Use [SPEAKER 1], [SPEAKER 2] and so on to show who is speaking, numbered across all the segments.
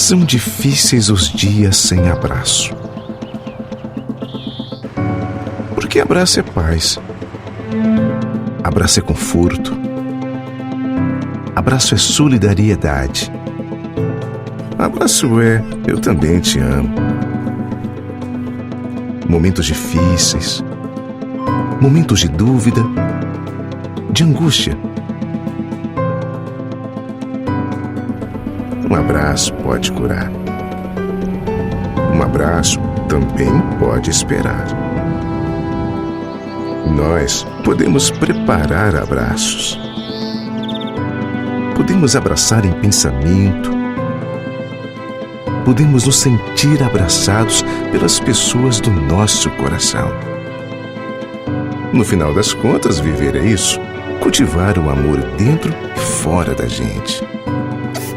[SPEAKER 1] São difíceis os dias sem abraço. Porque abraço é paz. Abraço é conforto. Abraço é solidariedade. Abraço é eu também te amo. Momentos difíceis, momentos de dúvida, de angústia. Um abraço pode curar. Um abraço também pode esperar. Nós podemos preparar abraços. Podemos abraçar em pensamento. Podemos nos sentir abraçados pelas pessoas do nosso coração. No final das contas, viver é isso: cultivar o amor dentro e fora da gente.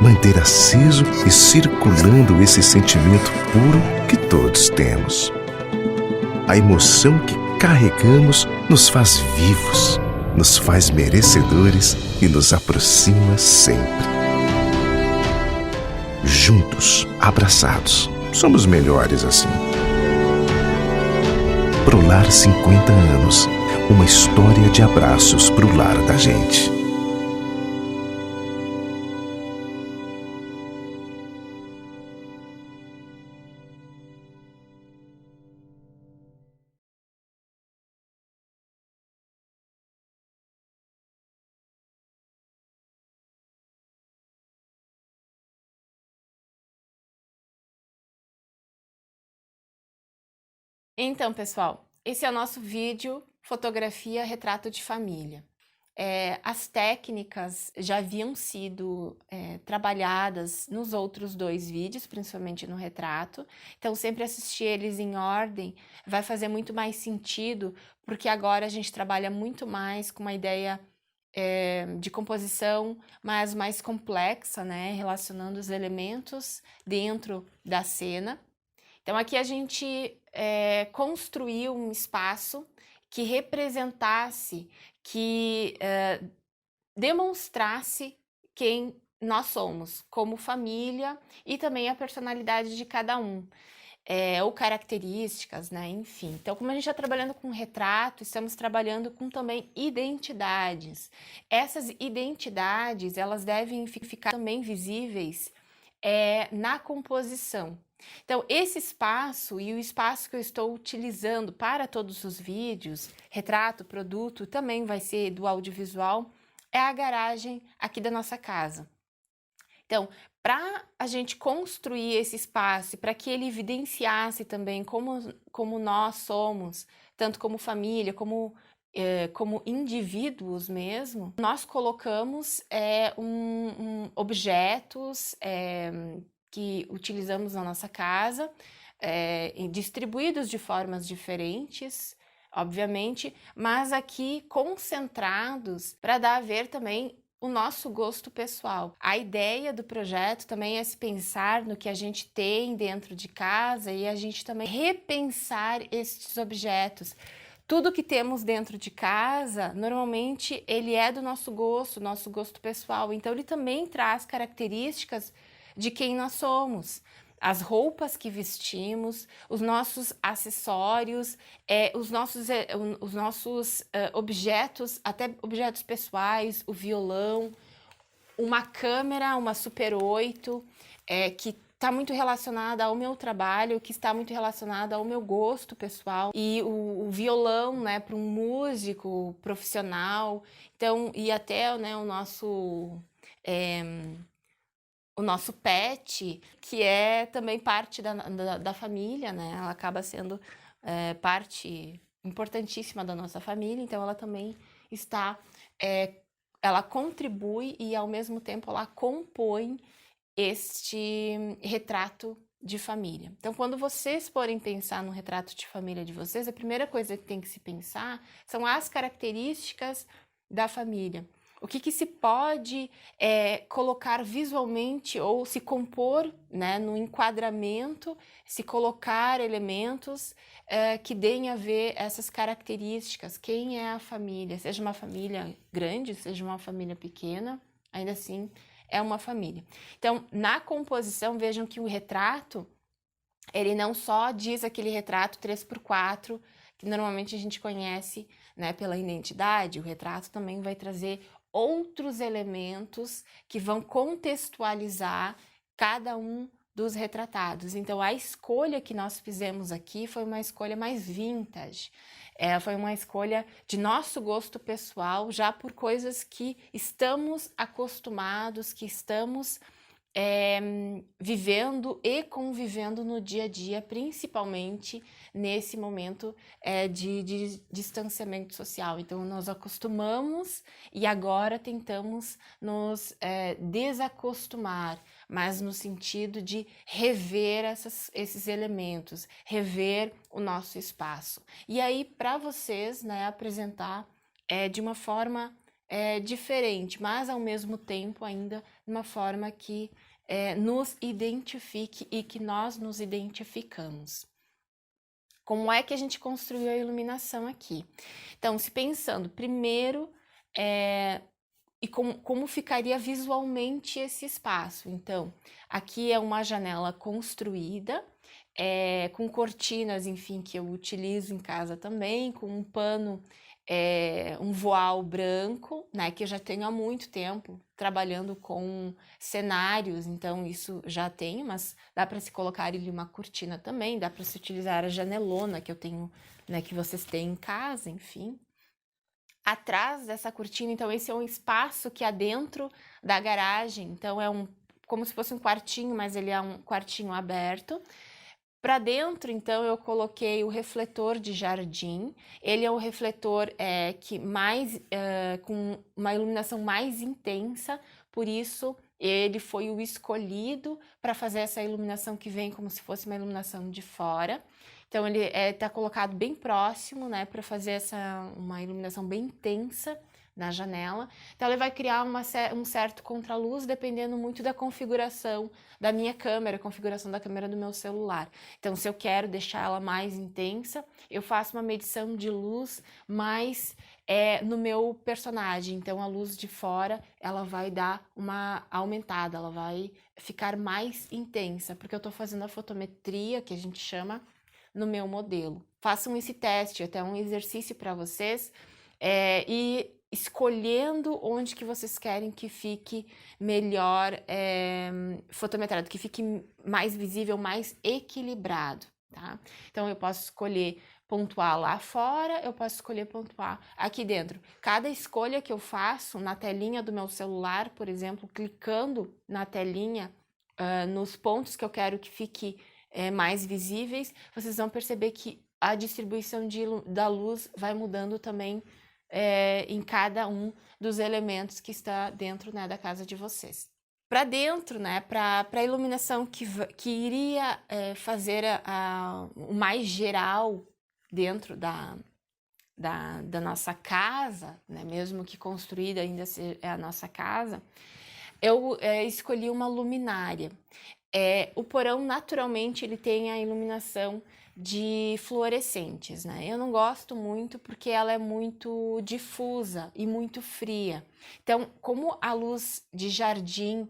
[SPEAKER 1] Manter aceso e circulando esse sentimento puro que todos temos. A emoção que carregamos nos faz vivos, nos faz merecedores e nos aproxima sempre. Juntos, abraçados, somos melhores assim. Pro Lar 50 anos, uma história de abraços pro lar da gente.
[SPEAKER 2] Então, pessoal, esse é o nosso vídeo Fotografia Retrato de Família. As técnicas já haviam sido trabalhadas nos outros dois vídeos, principalmente no retrato. Então, sempre assistir eles em ordem vai fazer muito mais sentido, porque agora a gente trabalha muito mais com uma ideia de composição mais complexa, né? Relacionando os elementos dentro da cena. Então, aqui a gente construiu um espaço que representasse, que demonstrasse quem nós somos como família e também a personalidade de cada um, ou características, né? Enfim. Então, como a gente está trabalhando com retrato, estamos trabalhando com também identidades. Essas identidades, elas devem ficar também visíveis na composição. Então, esse espaço e o espaço que eu estou utilizando para todos os vídeos, retrato, produto, também vai ser do audiovisual, é a garagem aqui da nossa casa. Então, para a gente construir esse espaço, para que ele evidenciasse também como nós somos, tanto como família, como indivíduos mesmo, nós colocamos objetos que utilizamos na nossa casa, distribuídos de formas diferentes, obviamente, mas aqui concentrados para dar a ver também o nosso gosto pessoal. A ideia do projeto também é se pensar no que a gente tem dentro de casa e a gente também repensar estes objetos. Tudo que temos dentro de casa, normalmente, ele é do nosso gosto pessoal. Então, ele também traz características de quem nós somos. As roupas que vestimos, os nossos acessórios, os nossos objetos, até objetos pessoais, o violão, uma câmera, uma Super 8, que está muito relacionada ao meu trabalho, que está muito relacionada ao meu gosto pessoal, e o violão, né, para um músico profissional, então, e até, né, o nosso pet, que é também parte da família, né, ela acaba sendo parte importantíssima da nossa família, então ela também está, ela contribui e ao mesmo tempo ela compõe este retrato de família. Então, quando vocês forem pensar no retrato de família de vocês, a primeira coisa que tem que se pensar são as características da família. O que se pode colocar visualmente ou se compor, né, no enquadramento, se colocar elementos que deem a ver essas características. Quem é a família? Seja uma família grande, seja uma família pequena, ainda assim é uma família. Então, na composição, vejam que o retrato, ele não só diz aquele retrato 3x4, que normalmente a gente conhece, né, pela identidade, o retrato também vai trazer outros elementos que vão contextualizar cada um dos retratados. Então, a escolha que nós fizemos aqui foi uma escolha mais vintage, foi uma escolha de nosso gosto pessoal, já por coisas que estamos acostumados, que estamos vivendo e convivendo no dia a dia, principalmente nesse momento de distanciamento social. Então, nós acostumamos e agora tentamos nos desacostumar, mas no sentido de rever esses elementos, rever o nosso espaço. E aí, para vocês, né, apresentar de uma forma diferente, mas ao mesmo tempo ainda de uma forma que nos identifique e que nós nos identificamos. Como é que a gente construiu a iluminação aqui? Então, se pensando primeiro e como ficaria visualmente esse espaço. Então, aqui é uma janela construída, com cortinas, enfim, que eu utilizo em casa também, com um pano, um voal branco, né, que eu já tenho há muito tempo trabalhando com cenários, então isso já tenho, mas dá para se colocar ali uma cortina também, dá para se utilizar a janelona que eu tenho, né, que vocês têm em casa, enfim. Atrás dessa cortina, então esse é um espaço que há dentro da garagem, então como se fosse um quartinho, mas ele é um quartinho aberto. Para dentro, então, eu coloquei o refletor de jardim. Ele é um refletor com uma iluminação mais intensa, por isso ele foi o escolhido para fazer essa iluminação que vem como se fosse uma iluminação de fora. Então, ele está colocado bem próximo, né, para fazer uma iluminação bem intensa na janela. Então, ele vai criar um certo contraluz, dependendo muito da configuração da minha câmera, configuração da câmera do meu celular. Então, se eu quero deixar ela mais intensa, eu faço uma medição de luz mais no meu personagem. Então, a luz de fora, ela vai dar uma aumentada, ela vai ficar mais intensa, porque eu estou fazendo a fotometria, que a gente chama, no meu modelo. Façam esse teste, até um exercício para vocês, e escolhendo onde que vocês querem que fique melhor fotometrado, que fique mais visível, mais equilibrado, tá? Então, eu posso escolher pontuar lá fora, eu posso escolher pontuar aqui dentro. Cada escolha que eu faço na telinha do meu celular, por exemplo, clicando na telinha, nos pontos que eu quero que fique mais visíveis, vocês vão perceber que a distribuição da luz vai mudando também em cada um dos elementos que está dentro, né, da casa de vocês. Para dentro, né, para a iluminação que iria fazer o mais geral dentro da nossa casa, né, mesmo que construída ainda seja a nossa casa, eu escolhi uma luminária. O porão, naturalmente, ele tem a iluminação de fluorescentes, né? Eu não gosto muito porque ela é muito difusa e muito fria. Então, como a luz de jardim,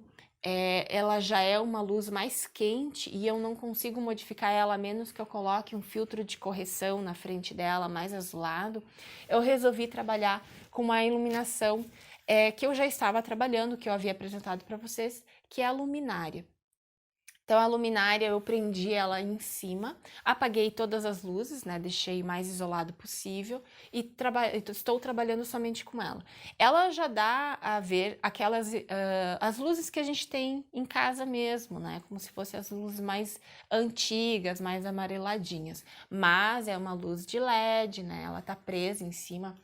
[SPEAKER 2] ela já é uma luz mais quente e eu não consigo modificar ela a menos que eu coloque um filtro de correção na frente dela, mais azulado, eu resolvi trabalhar com uma iluminação que eu já estava trabalhando, que eu havia apresentado para vocês, que é a luminária. Então, a luminária, eu prendi ela em cima, apaguei todas as luzes, né? Deixei o mais isolado possível e estou trabalhando somente com ela. Ela já dá a ver as luzes que a gente tem em casa mesmo, né? Como se fossem as luzes mais antigas, mais amareladinhas. Mas é uma luz de LED, né? Ela tá presa em cima.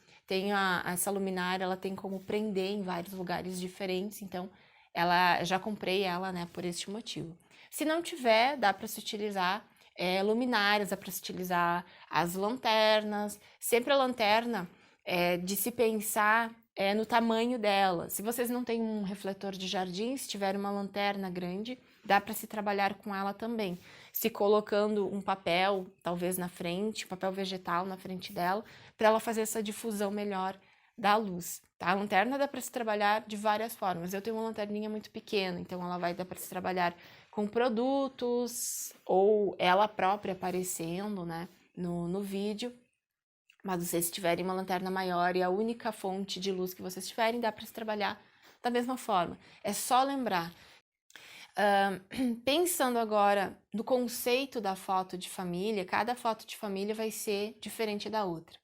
[SPEAKER 2] Essa luminária, ela tem como prender em vários lugares diferentes, então já comprei ela, né? Por este motivo. Se não tiver, dá para se utilizar luminárias, dá para se utilizar as lanternas. Sempre a lanterna, de se pensar no tamanho dela. Se vocês não têm um refletor de jardim, se tiver uma lanterna grande, dá para se trabalhar com ela também. Se colocando um papel, talvez na frente, papel vegetal na frente dela, para ela fazer essa difusão melhor da luz, tá? A lanterna dá para se trabalhar de várias formas. Eu tenho uma lanterninha muito pequena, então ela vai dar para se trabalhar com produtos ou ela própria aparecendo, né, no vídeo. Mas vocês tiverem uma lanterna maior e a única fonte de luz que vocês tiverem, dá para se trabalhar da mesma forma. É só lembrar. Pensando agora no conceito da foto de família, cada foto de família vai ser diferente da outra.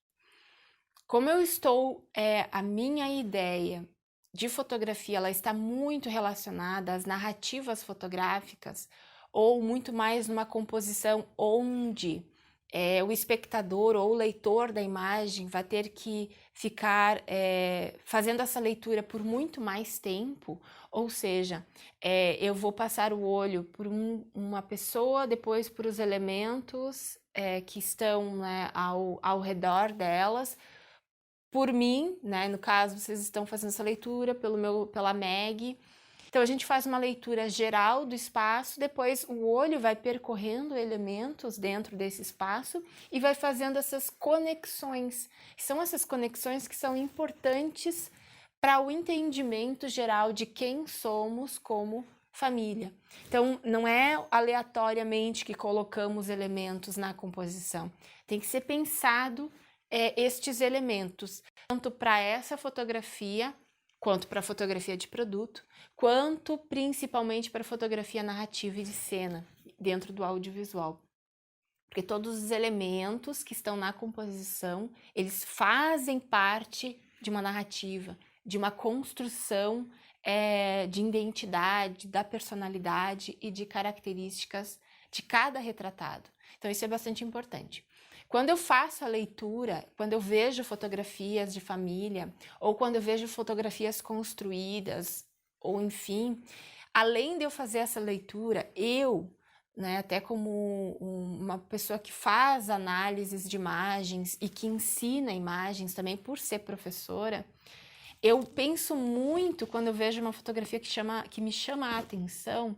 [SPEAKER 2] Como eu estou, a minha ideia de fotografia, ela está muito relacionada às narrativas fotográficas, ou muito mais numa composição onde o espectador ou o leitor da imagem vai ter que ficar fazendo essa leitura por muito mais tempo, ou seja, eu vou passar o olho por uma pessoa, depois por os elementos que estão, né, ao redor delas, por mim, né? No caso, vocês estão fazendo essa leitura pela Meg. Então, a gente faz uma leitura geral do espaço, depois o olho vai percorrendo elementos dentro desse espaço e vai fazendo essas conexões. São essas conexões que são importantes para o entendimento geral de quem somos como família. Então, não é aleatoriamente que colocamos elementos na composição. Tem que ser pensado estes elementos, tanto para essa fotografia, quanto para a fotografia de produto, quanto principalmente para a fotografia narrativa e de cena, dentro do audiovisual. Porque todos os elementos que estão na composição, eles fazem parte de uma narrativa, de uma construção de identidade, da personalidade e de características de cada retratado. Então, isso é bastante importante. Quando eu faço a leitura, quando eu vejo fotografias de família, ou quando eu vejo fotografias construídas, ou enfim, além de eu fazer essa leitura, eu, né, até como uma pessoa que faz análises de imagens e que ensina imagens também por ser professora, eu penso muito quando eu vejo uma fotografia que me chama a atenção,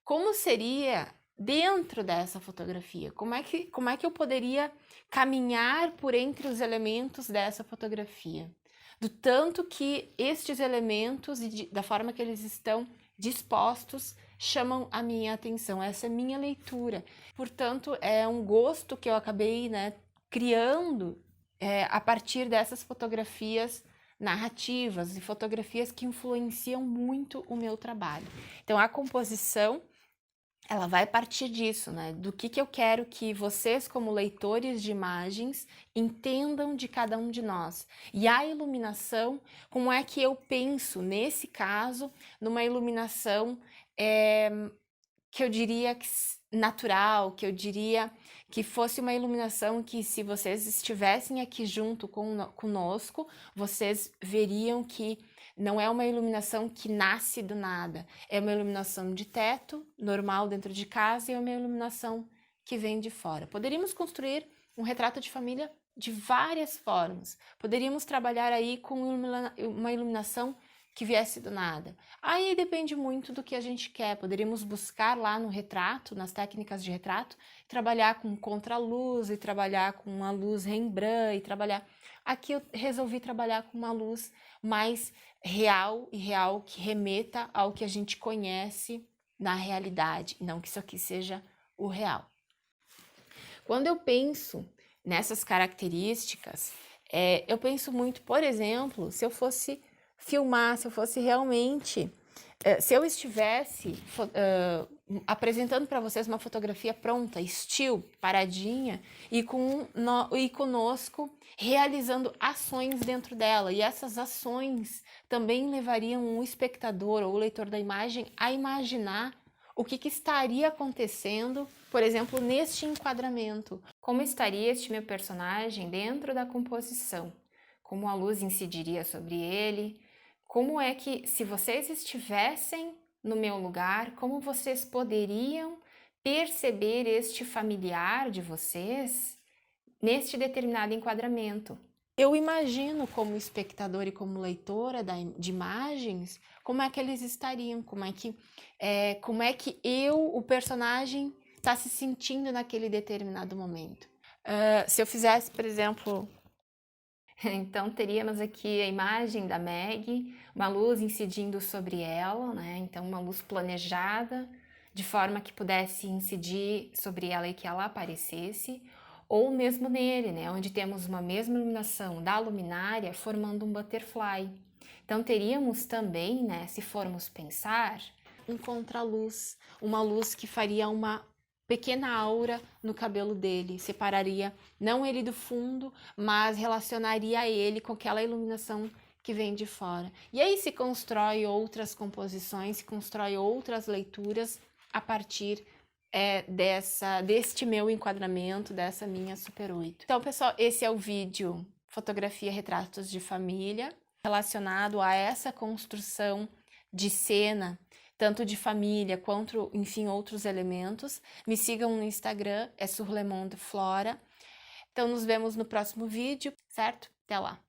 [SPEAKER 2] como seria dentro dessa fotografia, como é que eu poderia caminhar por entre os elementos dessa fotografia, do tanto que estes elementos e da forma que eles estão dispostos chamam a minha atenção. Essa é a minha leitura. Portanto, é um gosto que eu acabei, né, criando a partir dessas fotografias narrativas e fotografias que influenciam muito o meu trabalho. Então, a composição, ela vai partir disso, né? Do que eu quero que vocês, como leitores de imagens, entendam de cada um de nós. E a iluminação, como é que eu penso, nesse caso, numa iluminação que eu diria natural, que eu diria que fosse uma iluminação que, se vocês estivessem aqui junto conosco, vocês veriam que não é uma iluminação que nasce do nada, é uma iluminação de teto, normal dentro de casa, e é uma iluminação que vem de fora. Poderíamos construir um retrato de família de várias formas. Poderíamos trabalhar aí com uma iluminação que viesse do nada. Aí depende muito do que a gente quer. Poderíamos buscar lá no retrato, nas técnicas de retrato, trabalhar com contraluz e trabalhar com uma luz Rembrandt e trabalhar... Aqui eu resolvi trabalhar com uma luz mais real que remeta ao que a gente conhece na realidade, não que isso aqui seja o real. Quando eu penso nessas características, eu penso muito, por exemplo, se eu fosse filmar, se eu fosse realmente, se eu estivesse apresentando para vocês uma fotografia pronta, still, paradinha, e conosco realizando ações dentro dela, e essas ações também levariam o espectador ou o leitor da imagem a imaginar o que estaria acontecendo, por exemplo, neste enquadramento. Como estaria este meu personagem dentro da composição? Como a luz incidiria sobre ele? Como é que, se vocês estivessem no meu lugar, como vocês poderiam perceber este familiar de vocês neste determinado enquadramento? Eu imagino, como espectador e como leitora de imagens, como é que eles estariam, como é que o personagem, está se sentindo naquele determinado momento. Se eu fizesse, por exemplo, Então, teríamos aqui a imagem da Meg, uma luz incidindo sobre ela, né? Então, uma luz planejada, de forma que pudesse incidir sobre ela e que ela aparecesse, ou mesmo nele, né? Onde temos uma mesma iluminação da luminária formando um butterfly. Então, teríamos também, né, se formos pensar, um contraluz, uma luz que faria uma pequena aura no cabelo dele, separaria não ele do fundo, mas relacionaria ele com aquela iluminação que vem de fora. E aí se constrói outras composições, se constrói outras leituras a partir deste meu enquadramento, dessa minha Super 8. Então, pessoal, esse é o vídeo Fotografia Retratos de Família, relacionado a essa construção de cena, tanto de família quanto, enfim, outros elementos. Me sigam no Instagram, é Sur Le Monde Flora. Então, nos vemos no próximo vídeo, certo? Até lá!